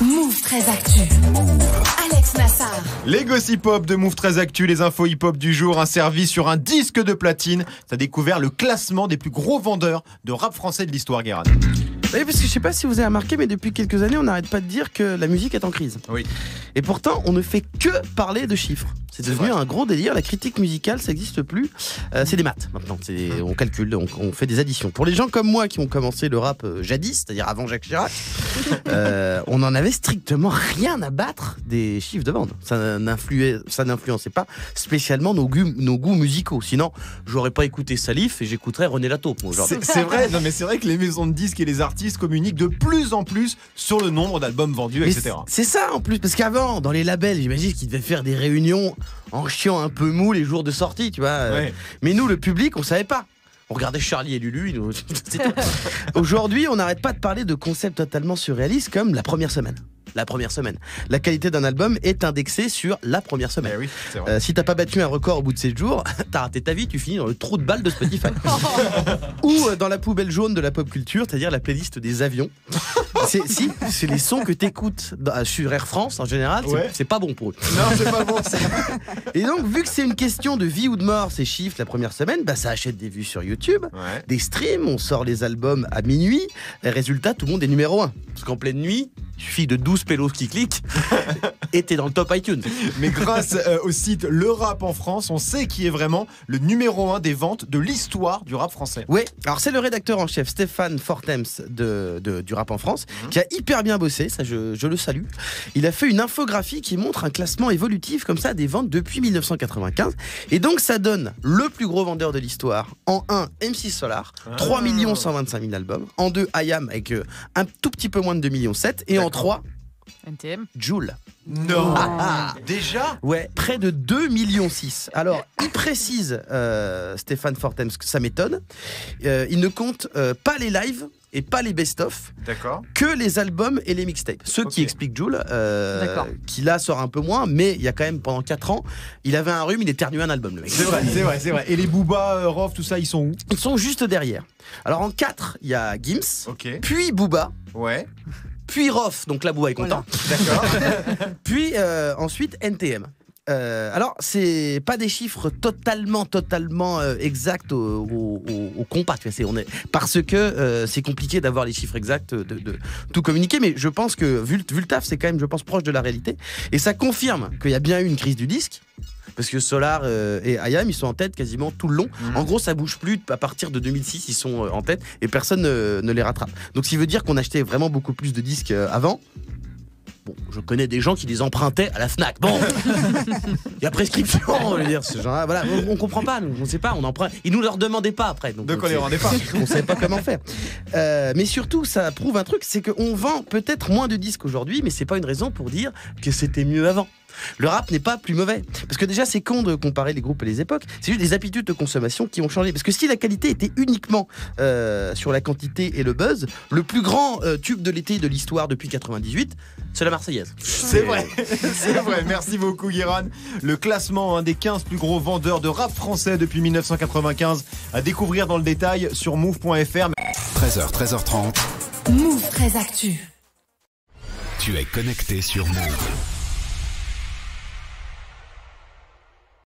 Move 13 Actu. Alex Nassar. Les gossip hop de Move 13 Actu, les infos hip hop du jour, un service sur un disque de platine. Ça a découvert le classement des plus gros vendeurs de rap français de l'histoire, Guérin. Oui, parce que je sais pas si vous avez remarqué, mais depuis quelques années, on n'arrête pas de dire que la musique est en crise. Oui. Et pourtant, on ne fait que parler de chiffres. C'est devenu un gros délire. La critique musicale, ça n'existe plus. C'est des maths maintenant. On calcule, on fait des additions. Pour les gens comme moi qui ont commencé le rap jadis, c'est-à-dire avant Jacques Chirac, on n'en avait strictement rien à battre des chiffres de vente. Ça n'influençait pas spécialement nos goûts musicaux. Sinon, j'aurais pas écouté Salif et j'écouterais René Lataupe aujourd'hui. C'est vrai, non mais c'est vrai que les maisons de disques et les artistes communiquent de plus en plus sur le nombre d'albums vendus, etc. C'est ça en plus, parce qu'avant, dans les labels, j'imagine qu'ils devaient faire des réunions en chiant un peu mou les jours de sortie, tu vois. Ouais. Mais nous, le public, on savait pas. On regardait Charlie et Lulu. C'est tout. Aujourd'hui, on n'arrête pas de parler de concepts totalement surréalistes comme la première semaine. La première semaine. La qualité d'un album est indexée sur la première semaine. Oui, c'est vrai. Si t'as pas battu un record au bout de 7 jours, t'as raté ta vie, tu finis dans le trou de balle de Spotify. Ou dans la poubelle jaune de la pop culture, c'est-à-dire la playlist des avions. C'est les sons que t'écoutes sur Air France en général, c'est pas bon pour eux. Non, c'est pas bon ça. Et donc, vu que c'est une question de vie ou de mort, ces chiffres la première semaine, ça achète des vues sur YouTube, des streams, on sort les albums à minuit, et résultat, tout le monde est numéro 1. Parce qu'en pleine nuit, il suffit de 12 pélos qui cliquent et t'es dans le top iTunes. Mais grâce au site Le Rap en France, on sait qui est vraiment le numéro 1 des ventes de l'histoire du rap français. Oui, alors c'est le rédacteur en chef Stéphane Fortems du Rap en France qui a hyper bien bossé, ça je le salue. Il a fait une infographie qui montre un classement évolutif comme ça des ventes depuis 1995. Et donc ça donne le plus gros vendeur de l'histoire. En 1, MC Solar, 3 125 000 albums. En 2, IAM avec un tout petit peu moins de 2,7 millions. Et en 3, NTM. Jul. Non. Déjà? Ouais, près de 2,6 millions. Alors, il précise, Stéphane Fortems, que ça m'étonne. Il ne compte pas les lives et pas les best-of, que les albums et les mixtapes. Ce qui explique Jul, qui là sort un peu moins, mais il y a quand même pendant 4 ans, il avait un rhume, il éternuait un album, le mec. C'est vrai. Et les Booba, Rof, tout ça, ils sont où? Ils sont juste derrière. Alors en 4, il y a Gims, puis Booba. Ouais. Puis Rof, donc là Booba est content. D'accord. Puis ensuite NTM. Alors, c'est pas des chiffres totalement exacts au compas, tu vois, parce que c'est compliqué d'avoir les chiffres exacts, de tout communiquer, mais je pense que vu le taf, c'est quand même, je pense, proche de la réalité, et ça confirme qu'il y a bien eu une crise du disque. Parce que Solar et IAM, ils sont en tête quasiment tout le long. En gros, ça bouge plus. À partir de 2006, ils sont en tête et personne ne les rattrape. Donc, ce qui veut dire qu'on achetait vraiment beaucoup plus de disques avant. Bon, je connais des gens qui les empruntaient à la Fnac. Bon, il y a prescription, on veut dire, ce genre-là. Voilà, on comprend pas, nous, on sait pas, on emprunte. Ils nous leur demandaient pas après. Donc on les rendait pas. On savait pas comment faire. Mais surtout, ça prouve un truc, c'est qu'on vend peut-être moins de disques aujourd'hui, mais c'est pas une raison pour dire que c'était mieux avant. Le rap n'est pas plus mauvais. Parce que déjà, c'est con de comparer les groupes et les époques. C'est juste des habitudes de consommation qui ont changé. Parce que si la qualité était uniquement sur la quantité et le buzz, le plus grand tube de l'été de l'histoire depuis 98, c'est la Marseillaise. C'est vrai. C'est vrai. Merci beaucoup, Guérin. Le classement des 15 plus gros vendeurs de rap français depuis 1995 à découvrir dans le détail sur move.fr. 13h, 13h30. Move 13 Actu. Tu es connecté sur Move.